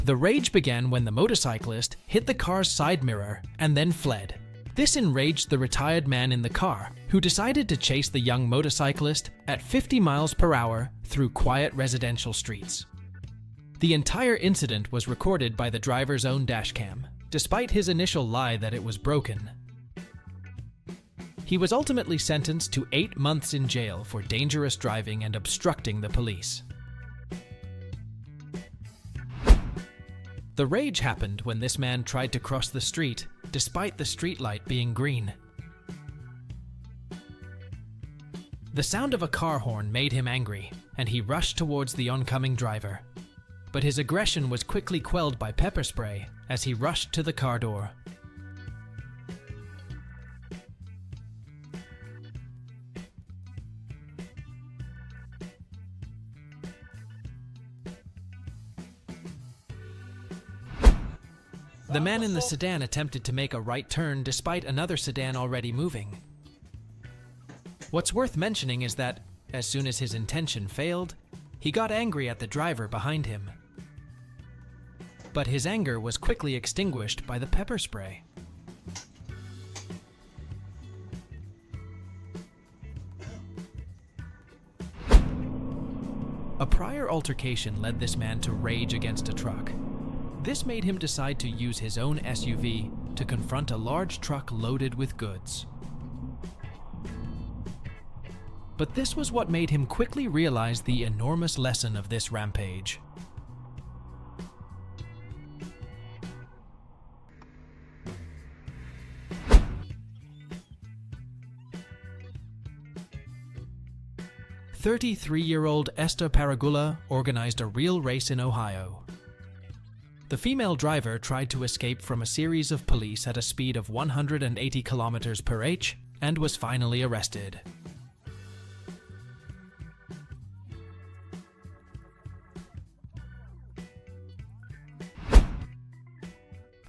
The rage began when the motorcyclist hit the car's side mirror and then fled. This enraged the retired man in the car, who decided to chase the young motorcyclist at 50 miles per hour through quiet residential streets. The entire incident was recorded by the driver's own dashcam, despite his initial lie that it was broken. He was ultimately sentenced to 8 months in jail for dangerous driving and obstructing the police. The rage happened when this man tried to cross the street, despite the streetlight being green. The sound of a car horn made him angry, and he rushed towards the oncoming driver. But his aggression was quickly quelled by pepper spray as he rushed to the car door. The man in the sedan attempted to make a right turn despite another sedan already moving. What's worth mentioning is that, as soon as his intention failed, he got angry at the driver behind him. But his anger was quickly extinguished by the pepper spray. A prior altercation led this man to rage against a truck. This made him decide to use his own SUV to confront a large truck loaded with goods. But this was what made him quickly realize the enormous lesson of this rampage. "33-year-old Esther Paragula organized a real race in Ohio. The female driver tried to escape from a series of police at a speed of 180 kilometers per h and was finally arrested.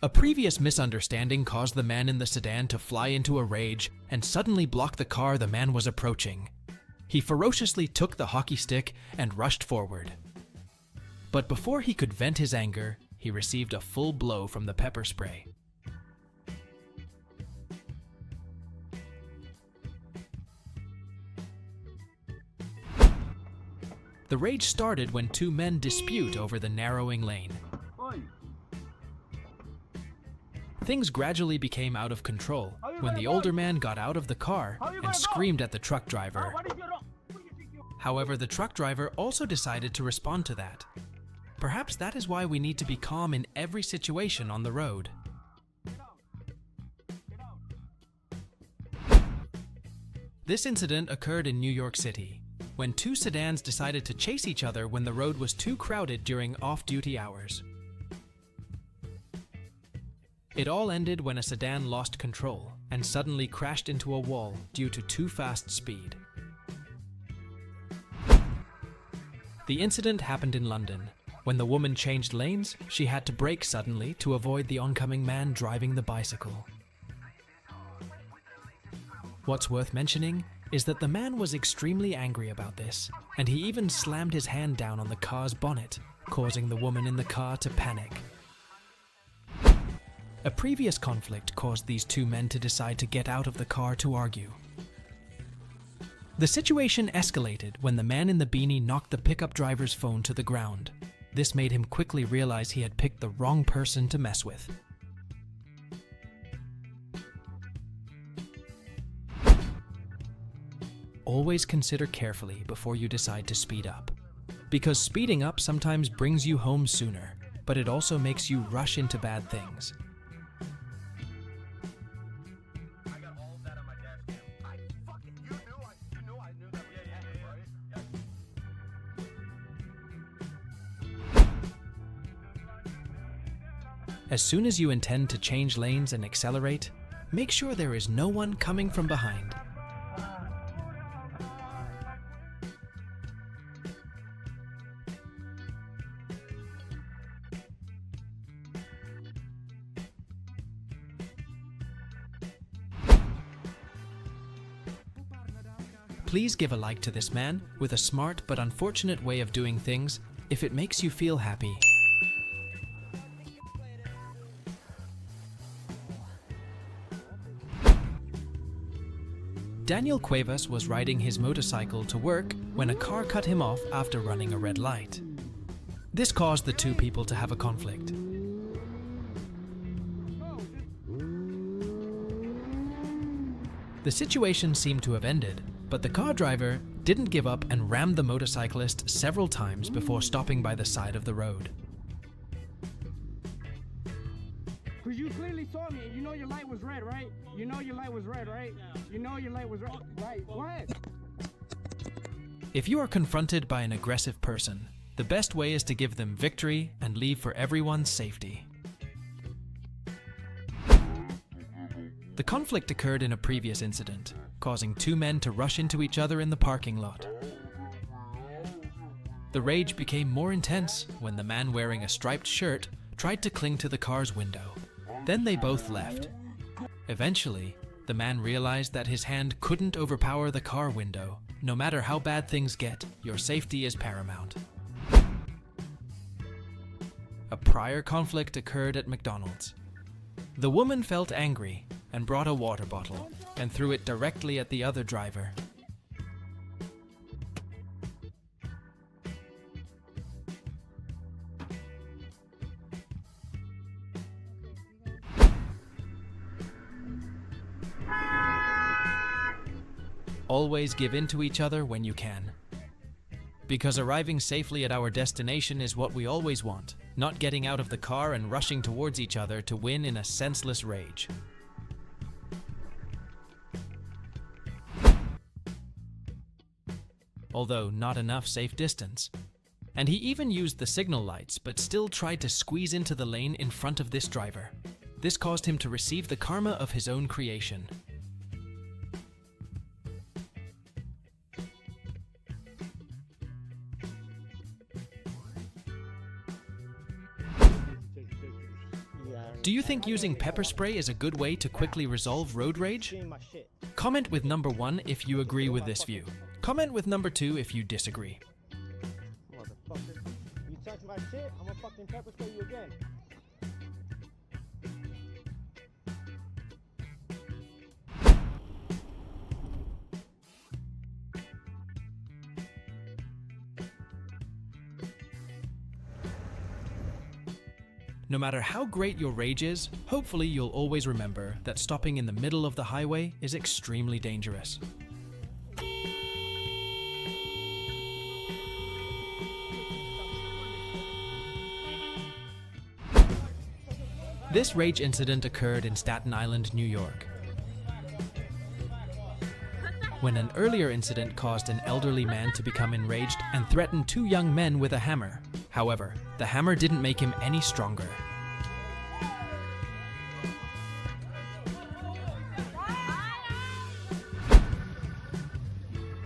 A previous misunderstanding caused the man in the sedan to fly into a rage and suddenly block the car the man was approaching. He ferociously took the hockey stick and rushed forward. But before he could vent his anger, he received a full blow from the pepper spray. The rage started when two men dispute over the narrowing lane. Things gradually became out of control when the older man got out of the car and screamed at the truck driver. However, the truck driver also decided to respond to that. Perhaps that is why we need to be calm in every situation on the road. This incident occurred in New York City, when two sedans decided to chase each other when the road was too crowded during off-duty hours. It all ended when a sedan lost control and suddenly crashed into a wall due to too fast speed. The incident happened in London. When the woman changed lanes, she had to brake suddenly to avoid the oncoming man driving the bicycle. What's worth mentioning is that the man was extremely angry about this, and he even slammed his hand down on the car's bonnet, causing the woman in the car to panic. A previous conflict caused these two men to decide to get out of the car to argue. The situation escalated when the man in the beanie knocked the pickup driver's phone to the ground. This made him quickly realize he had picked the wrong person to mess with. Always consider carefully before you decide to speed up. Because speeding up sometimes brings you home sooner, but it also makes you rush into bad things. As soon as you intend to change lanes and accelerate, make sure there is no one coming from behind. Please give a like to this man with a smart but unfortunate way of doing things if it makes you feel happy. Daniel Cuevas was riding his motorcycle to work when a car cut him off after running a red light. This caused the two people to have a conflict. The situation seemed to have ended, but the car driver didn't give up and rammed the motorcyclist several times before stopping by the side of the road. Because you clearly saw me and you know your light was red, right? You know your light was red, right? You know your light was red, right? Go ahead. If you are confronted by an aggressive person, the best way is to give them victory and leave for everyone's safety. The conflict occurred in a previous incident, causing two men to rush into each other in the parking lot. The rage became more intense when the man wearing a striped shirt tried to cling to the car's window. Then they both left. Eventually, the man realized that his hand couldn't overpower the car window. No matter how bad things get, your safety is paramount. A prior conflict occurred at McDonald's. The woman felt angry and brought a water bottle and threw it directly at the other driver. Always give in to each other when you can. Because arriving safely at our destination is what we always want, not getting out of the car and rushing towards each other to win in a senseless rage. Although not enough safe distance. And he even used the signal lights, but still tried to squeeze into the lane in front of this driver. This caused him to receive the karma of his own creation. Do you think using pepper spray is a good way to quickly resolve road rage? Comment with number 1 if you agree with this view. Comment with number 2 if you disagree. Motherfucker. You touch my shit, I'm gonna fucking pepper spray you again. No matter how great your rage is, hopefully you'll always remember that stopping in the middle of the highway is extremely dangerous. This rage incident occurred in Staten Island, New York, when an earlier incident caused an elderly man to become enraged and threatened two young men with a hammer. However, the hammer didn't make him any stronger.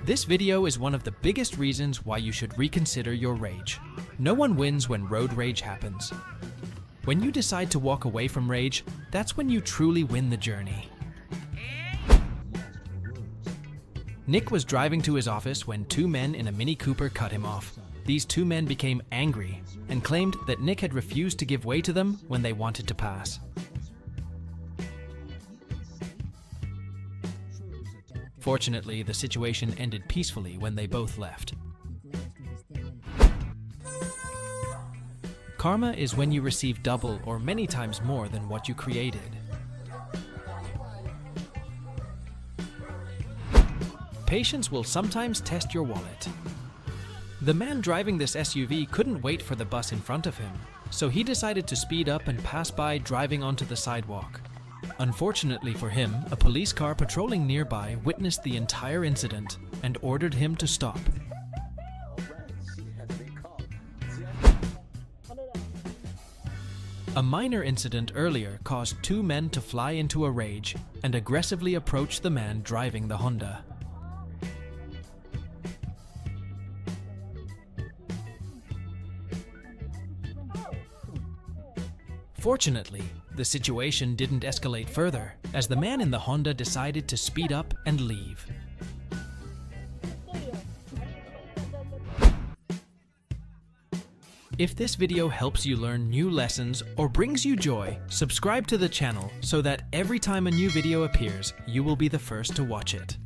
This video is one of the biggest reasons why you should reconsider your rage. No one wins when road rage happens. When you decide to walk away from rage, that's when you truly win the journey. Nick was driving to his office when two men in a Mini Cooper cut him off. These two men became angry and claimed that Nick had refused to give way to them when they wanted to pass. Fortunately, the situation ended peacefully when they both left. Karma is when you receive double or many times more than what you created. Patience will sometimes test your wallet. The man driving this SUV couldn't wait for the bus in front of him, so he decided to speed up and pass by driving onto the sidewalk. Unfortunately for him, a police car patrolling nearby witnessed the entire incident and ordered him to stop. A minor incident earlier caused two men to fly into a rage and aggressively approach the man driving the Honda. Fortunately, the situation didn't escalate further, as the man in the Honda decided to speed up and leave. If this video helps you learn new lessons or brings you joy, subscribe to the channel so that every time a new video appears, you will be the first to watch it.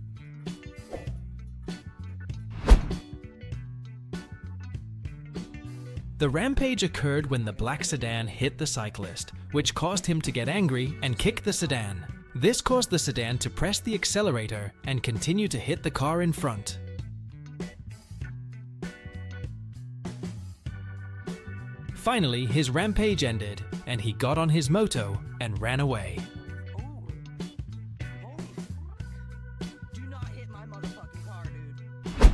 The rampage occurred when the black sedan hit the cyclist, which caused him to get angry and kick the sedan. This caused the sedan to press the accelerator and continue to hit the car in front. Finally, his rampage ended, and he got on his moto and ran away. Do not hit my motherfucking car, dude.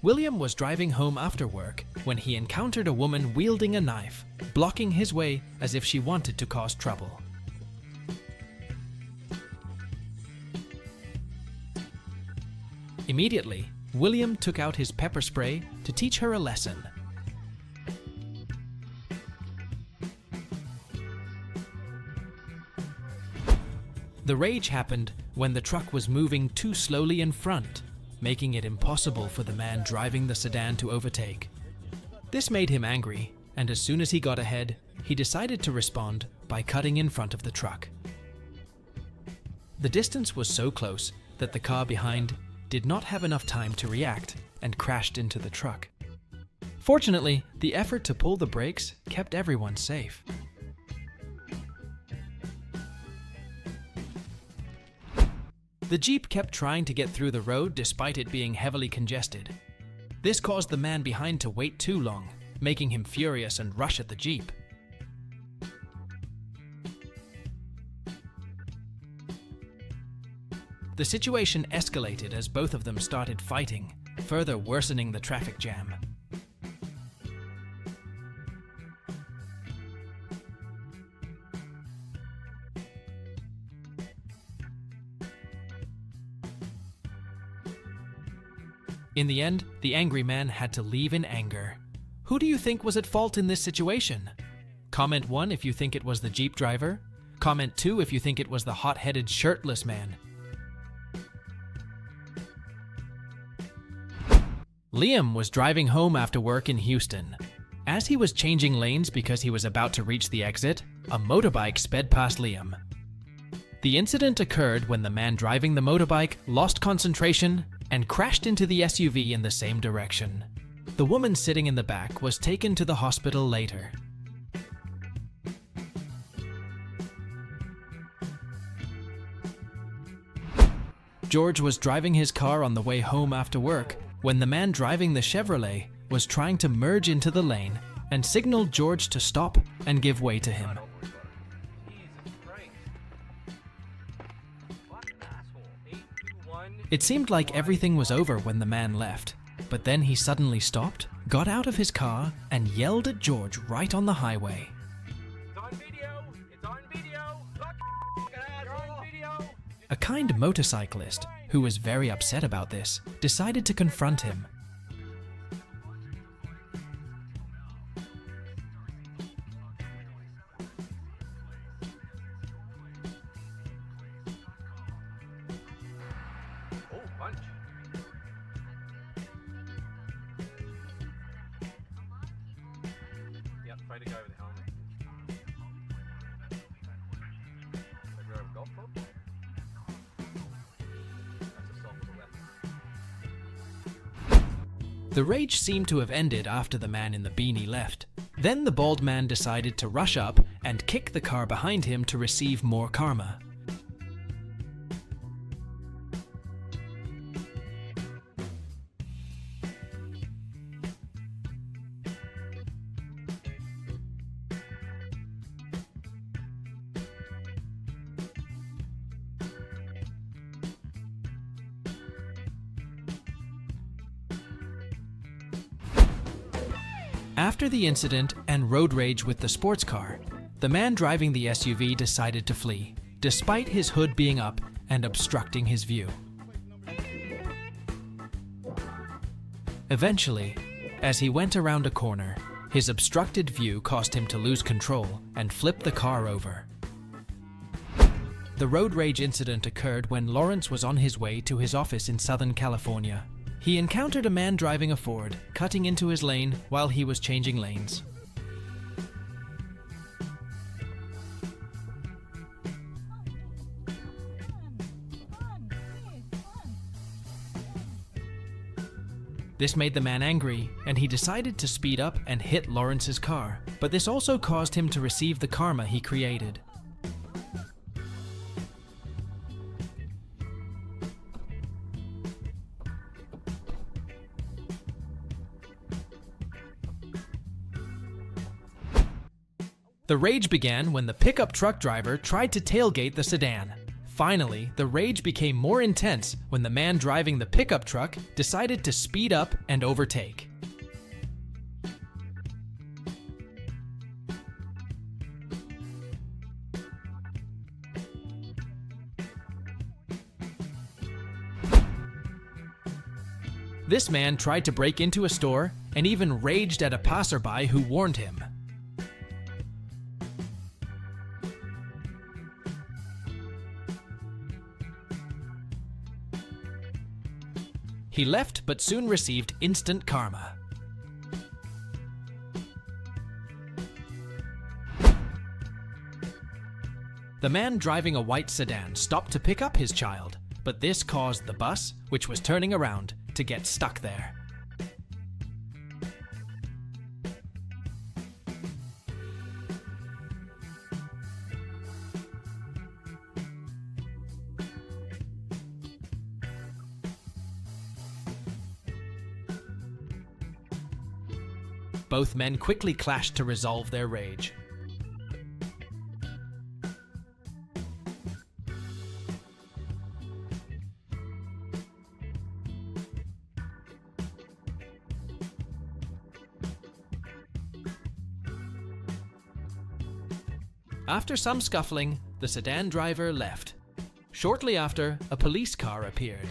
William was driving home after work when he encountered a woman wielding a knife, blocking his way as if she wanted to cause trouble. Immediately, William took out his pepper spray to teach her a lesson. The rage happened when the truck was moving too slowly in front, making it impossible for the man driving the sedan to overtake. This made him angry, and as soon as he got ahead, he decided to respond by cutting in front of the truck. The distance was so close that the car behind did not have enough time to react and crashed into the truck. Fortunately, the effort to pull the brakes kept everyone safe. The Jeep kept trying to get through the road despite it being heavily congested. This caused the man behind to wait too long, making him furious and rush at the Jeep. The situation escalated as both of them started fighting, further worsening the traffic jam. In the end, the angry man had to leave in anger. Who do you think was at fault in this situation? Comment 1 if you think it was the Jeep driver. Comment 2 if you think it was the hot-headed shirtless man. Liam was driving home after work in Houston. As he was changing lanes because he was about to reach the exit, a motorbike sped past Liam. The incident occurred when the man driving the motorbike lost concentration and crashed into the SUV in the same direction. The woman sitting in the back was taken to the hospital later. George was driving his car on the way home after work when the man driving the Chevrolet was trying to merge into the lane and signaled George to stop and give way to him. It seemed like everything was over when the man left, but then he suddenly stopped, got out of his car, and yelled at George right on the highway. It's on video! It's on video! Look! It's on video! A kind motorcyclist, who was very upset about this, decided to confront him. Oh, punch. Yep, try to go with the helmet. Have you ever golf club? That's a song with a weapon. The rage seemed to have ended after the man in the beanie left. Then the bald man decided to rush up and kick the car behind him to receive more karma. After the incident and road rage with the sports car, the man driving the SUV decided to flee, despite his hood being up and obstructing his view. Eventually, as he went around a corner, his obstructed view caused him to lose control and flip the car over. The road rage incident occurred when Lawrence was on his way to his office in Southern California. He encountered a man driving a Ford, cutting into his lane while he was changing lanes. This made the man angry, and he decided to speed up and hit Lawrence's car, but this also caused him to receive the karma he created. The rage began when the pickup truck driver tried to tailgate the sedan. Finally, the rage became more intense when the man driving the pickup truck decided to speed up and overtake. This man tried to break into a store and even raged at a passerby who warned him. He left but soon received instant karma. The man driving a white sedan stopped to pick up his child, but this caused the bus, which was turning around, to get stuck there. Both men quickly clashed to resolve their rage. After some scuffling, the sedan driver left. Shortly after, a police car appeared.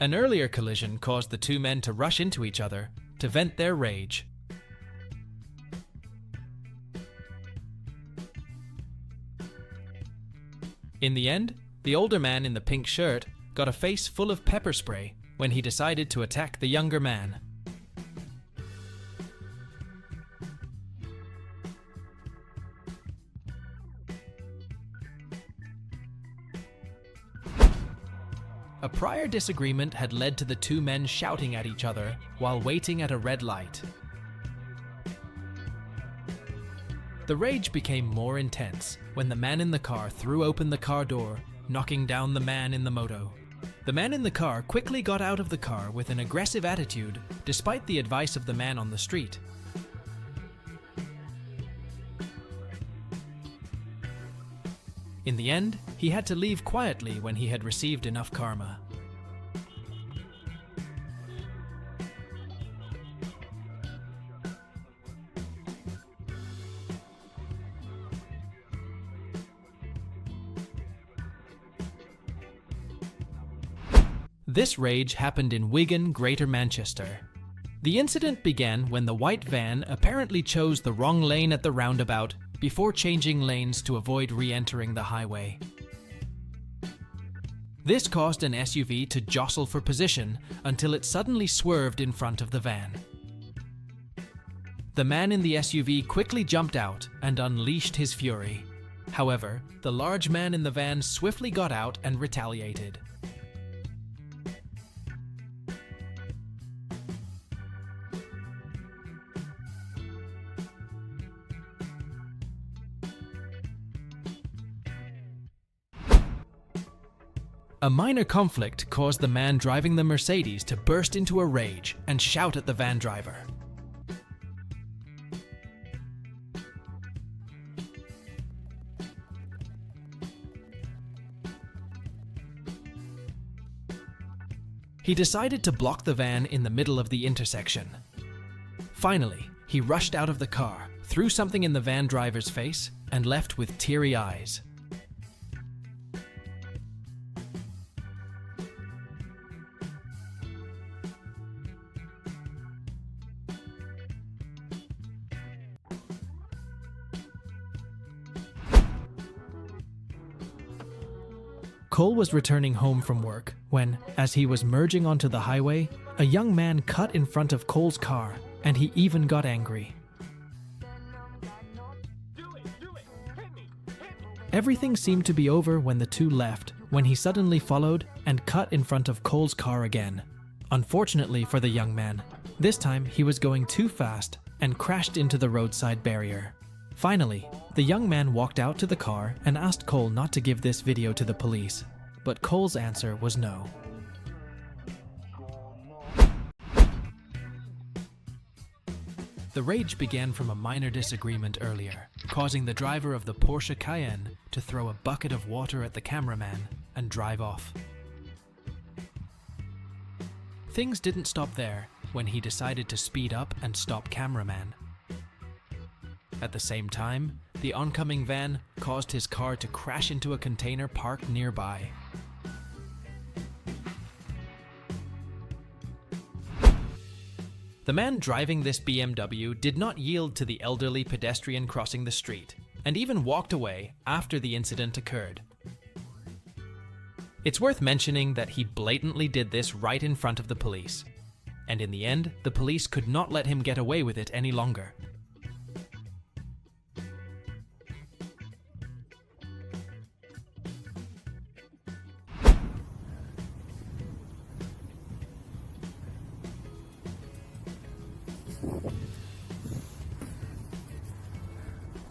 An earlier collision caused the two men to rush into each other to vent their rage. In the end, the older man in the pink shirt got a face full of pepper spray when he decided to attack the younger man. A prior disagreement had led to the two men shouting at each other while waiting at a red light. The rage became more intense when the man in the car threw open the car door, knocking down the man in the moto. The man in the car quickly got out of the car with an aggressive attitude, despite the advice of the man on the street. In the end, he had to leave quietly when he had received enough karma. This rage happened in Wigan, Greater Manchester. The incident began when the white van apparently chose the wrong lane at the roundabout before changing lanes to avoid re-entering the highway. This caused an SUV to jostle for position until it suddenly swerved in front of the van. The man in the SUV quickly jumped out and unleashed his fury. However, the large man in the van swiftly got out and retaliated. A minor conflict caused the man driving the Mercedes to burst into a rage and shout at the van driver. He decided to block the van in the middle of the intersection. Finally, he rushed out of the car, threw something in the van driver's face, and left with teary eyes. Cole was returning home from work when, as he was merging onto the highway, a young man cut in front of Cole's car, and he even got angry. Do it, hit me. Everything seemed to be over when the two left, when he suddenly followed and cut in front of Cole's car again. Unfortunately for the young man, this time he was going too fast and crashed into the roadside barrier. Finally, the young man walked out to the car and asked Cole not to give this video to the police, but Cole's answer was no. The rage began from a minor disagreement earlier, causing the driver of the Porsche Cayenne to throw a bucket of water at the cameraman and drive off. Things didn't stop there when he decided to speed up and stop cameraman. At the same time, the oncoming van caused his car to crash into a container parked nearby. The man driving this BMW did not yield to the elderly pedestrian crossing the street, and even walked away after the incident occurred. It's worth mentioning that he blatantly did this right in front of the police, and in the end, the police could not let him get away with it any longer.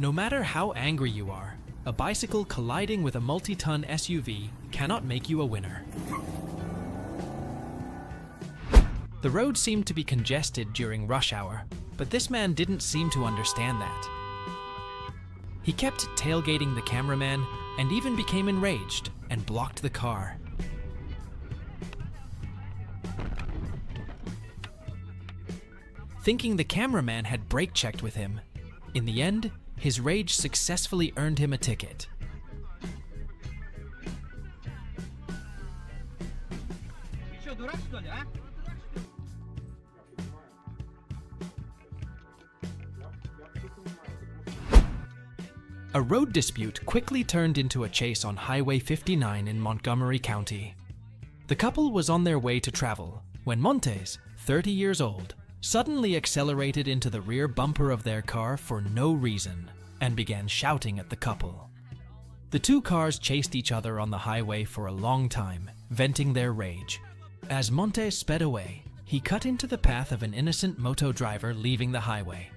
No matter how angry you are, a bicycle colliding with a multi-ton SUV cannot make you a winner. The road seemed to be congested during rush hour, but this man didn't seem to understand that. He kept tailgating the cameraman and even became enraged and blocked the car. Thinking the cameraman had brake checked with him, in the end, his rage successfully earned him a ticket. A road dispute quickly turned into a chase on Highway 59 in Montgomery County. The couple was on their way to travel when Montes, 30 years old, suddenly accelerated into the rear bumper of their car for no reason and began shouting at the couple. The two cars chased each other on the highway for a long time, venting their rage. As Montes sped away, he cut into the path of an innocent moto driver leaving the highway.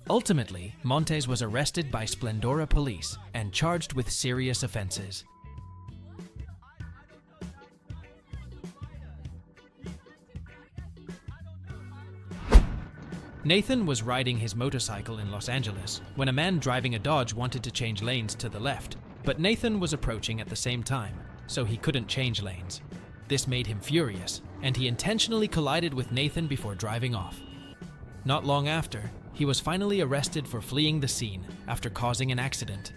Ultimately, Montes was arrested by Splendora police and charged with serious offenses. Nathan was riding his motorcycle in Los Angeles when a man driving a Dodge wanted to change lanes to the left, but Nathan was approaching at the same time, so he couldn't change lanes. This made him furious, and he intentionally collided with Nathan before driving off. Not long after, he was finally arrested for fleeing the scene after causing an accident.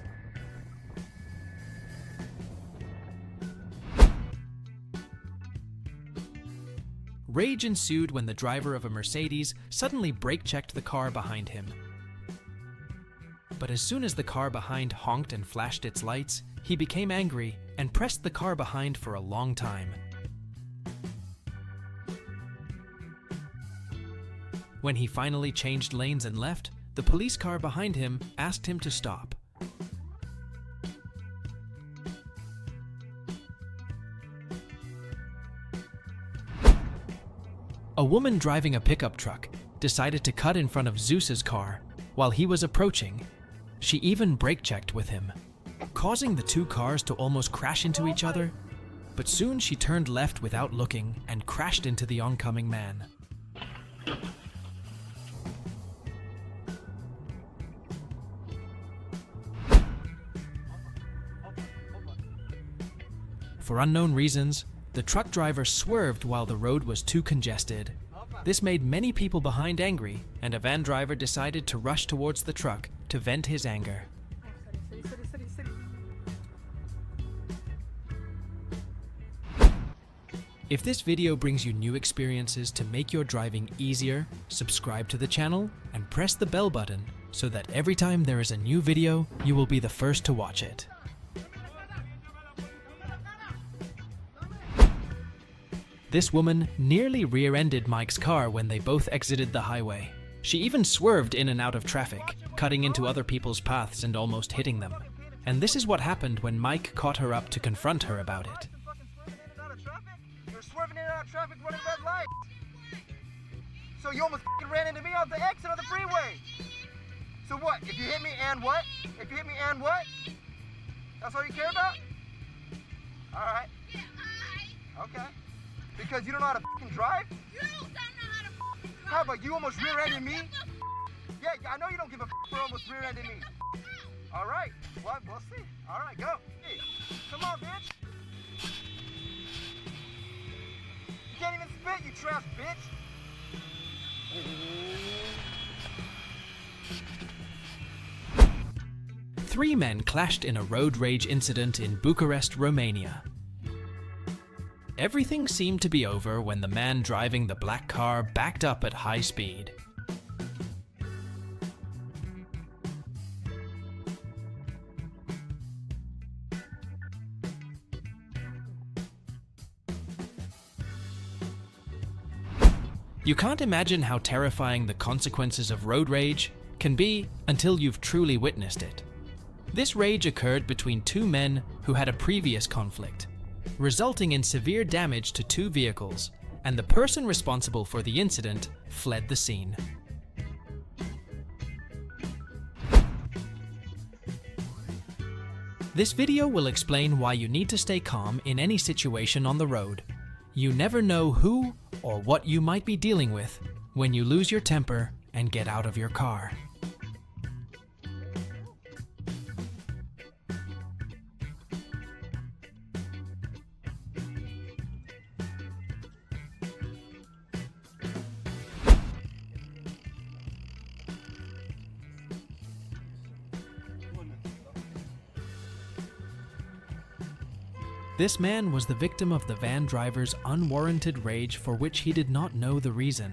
Rage ensued when the driver of a Mercedes suddenly brake-checked the car behind him. But as soon as the car behind honked and flashed its lights, he became angry and pressed the car behind for a long time. When he finally changed lanes and left, the police car behind him asked him to stop. A woman driving a pickup truck decided to cut in front of Zeus's car while he was approaching. She even brake-checked with him, causing the two cars to almost crash into each other, but soon she turned left without looking and crashed into the oncoming man. For unknown reasons, the truck driver swerved while the road was too congested. This made many people behind angry, and a van driver decided to rush towards the truck to vent his anger. If this video brings you new experiences to make your driving easier, subscribe to the channel and press the bell button so that every time there is a new video, you will be the first to watch it. This woman nearly rear-ended Mike's car when they both exited the highway. She even swerved in and out of traffic, cutting into other people's paths and almost hitting them. And this is what happened when Mike caught her up to confront her about it. You're swerving in and out of traffic, running red lights. So you almost ran into me on the exit of the freeway. So what? If you hit me and what? If you hit me and what? That's all you care about? Alright. Okay. Because you don't know how to drive? You don't know how to drive. How about you almost rear-ended me? Yeah, I know you don't give a for almost rear-ending me. Alright. Well, we'll see. Alright, go. Hey, come on, bitch. You can't even spit, you trash bitch. 3 men clashed in a road rage incident in Bucharest, Romania. Everything seemed to be over when the man driving the black car backed up at high speed. You can't imagine how terrifying the consequences of road rage can be until you've truly witnessed it. This rage occurred between 2 men who had a previous conflict, resulting in severe damage to 2 vehicles, and the person responsible for the incident fled the scene. This video will explain why you need to stay calm in any situation on the road. You never know who or what you might be dealing with when you lose your temper and get out of your car. This man was the victim of the van driver's unwarranted rage for which he did not know the reason.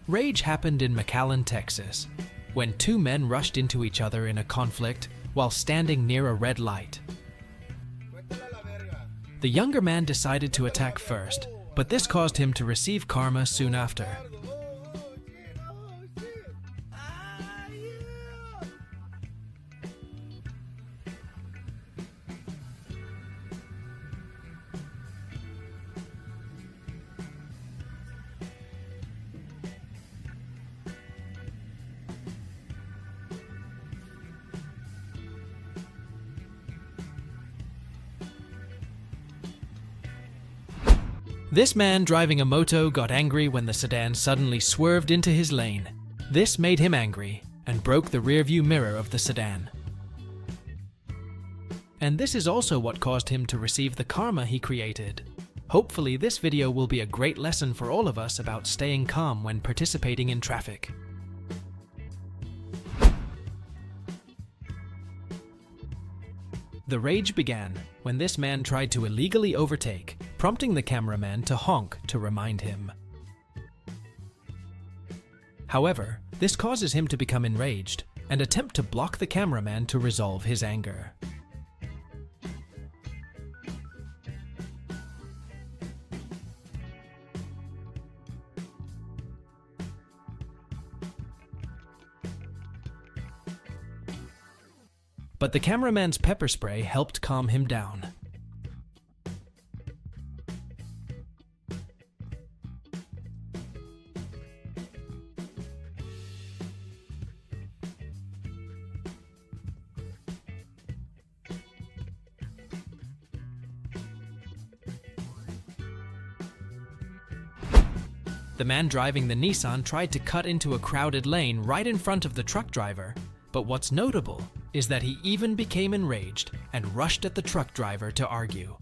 Rage happened in McAllen, Texas, when 2 men rushed into each other in a conflict while standing near a red light. The younger man decided to attack first, but this caused him to receive karma soon after. This man driving a moto got angry when the sedan suddenly swerved into his lane. This made him angry and broke the rearview mirror of the sedan. And this is also what caused him to receive the karma he created. Hopefully this video will be a great lesson for all of us about staying calm when participating in traffic. The rage began when this man tried to illegally overtake, prompting the cameraman to honk to remind him. However, this causes him to become enraged and attempt to block the cameraman to resolve his anger. But the cameraman's pepper spray helped calm him down. The man driving the Nissan tried to cut into a crowded lane right in front of the truck driver, but what's notable is that he even became enraged and rushed at the truck driver to argue.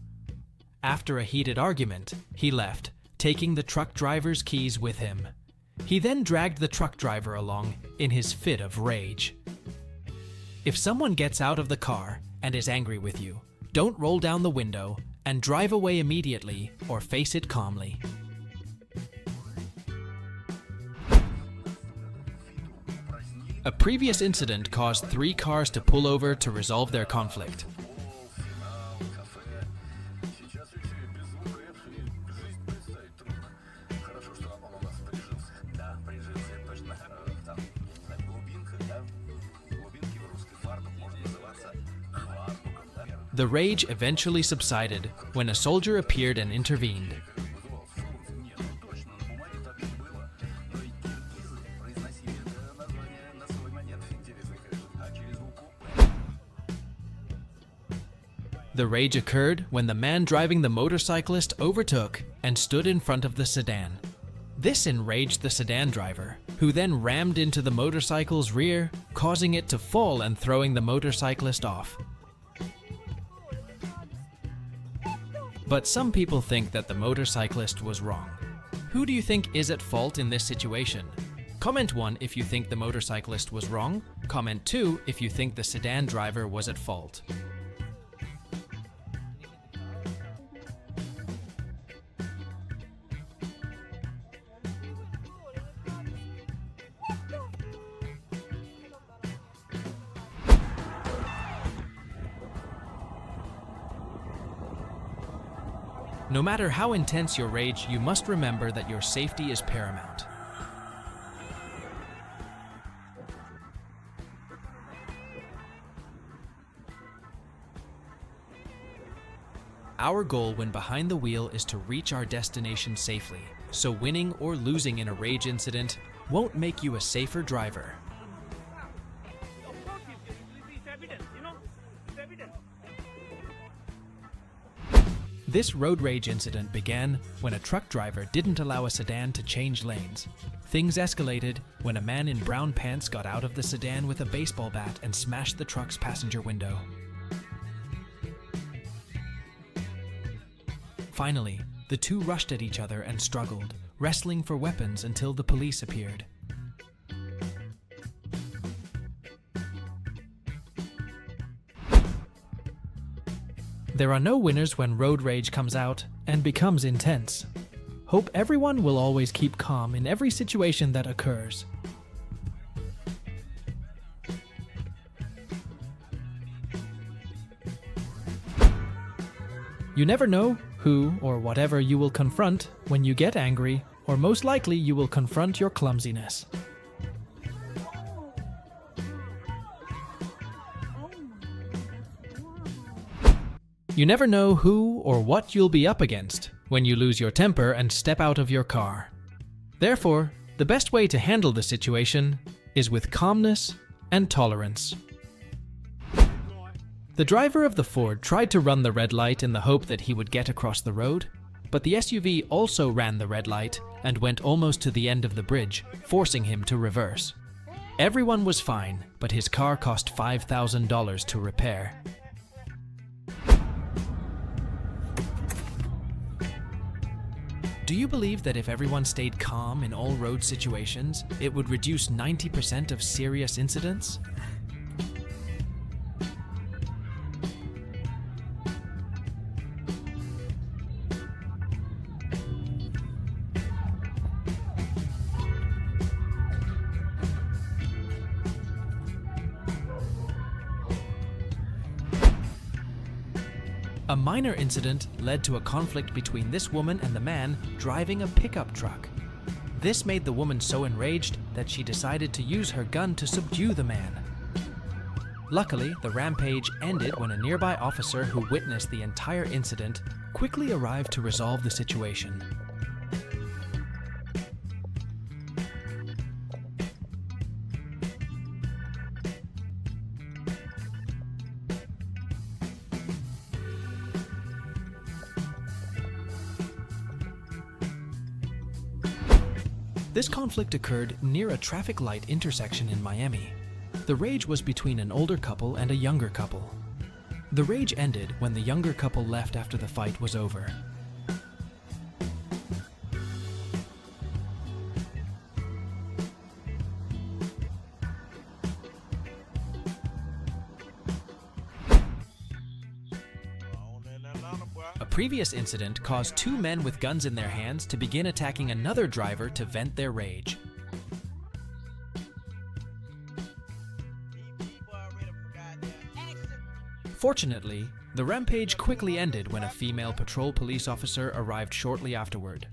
After a heated argument, he left, taking the truck driver's keys with him. He then dragged the truck driver along in his fit of rage. If someone gets out of the car and is angry with you, don't roll down the window and drive away immediately or face it calmly. A previous incident caused 3 cars to pull over to resolve their conflict. The rage eventually subsided when a soldier appeared and intervened. The rage occurred when the man driving the motorcyclist overtook and stood in front of the sedan. This enraged the sedan driver, who then rammed into the motorcycle's rear, causing it to fall and throwing the motorcyclist off. But some people think that the motorcyclist was wrong. Who do you think is at fault in this situation? Comment 1 if you think the motorcyclist was wrong. Comment 2 if you think the sedan driver was at fault. No matter how intense your rage, you must remember that your safety is paramount. Our goal when behind the wheel is to reach our destination safely, so winning or losing in a rage incident won't make you a safer driver. This road rage incident began when a truck driver didn't allow a sedan to change lanes. Things escalated when a man in brown pants got out of the sedan with a baseball bat and smashed the truck's passenger window. Finally, the two rushed at each other and struggled, wrestling for weapons until the police appeared. There are no winners when road rage comes out and becomes intense. Hope everyone will always keep calm in every situation that occurs. You never know who or whatever you will confront when you get angry, or most likely you will confront your clumsiness. You never know who or what you'll be up against when you lose your temper and step out of your car. Therefore, the best way to handle the situation is with calmness and tolerance. The driver of the Ford tried to run the red light in the hope that he would get across the road, but the SUV also ran the red light and went almost to the end of the bridge, forcing him to reverse. Everyone was fine, but his car cost $5,000 to repair. Do you believe that if everyone stayed calm in all road situations, it would reduce 90% of serious incidents? A minor incident led to a conflict between this woman and the man driving a pickup truck. This made the woman so enraged that she decided to use her gun to subdue the man. Luckily, the rampage ended when a nearby officer who witnessed the entire incident quickly arrived to resolve the situation. This conflict occurred near a traffic light intersection in Miami. The rage was between an older couple and a younger couple. The rage ended when the younger couple left after the fight was over. A previous incident caused two men with guns in their hands to begin attacking another driver to vent their rage. Fortunately, the rampage quickly ended when a female patrol police officer arrived shortly afterward.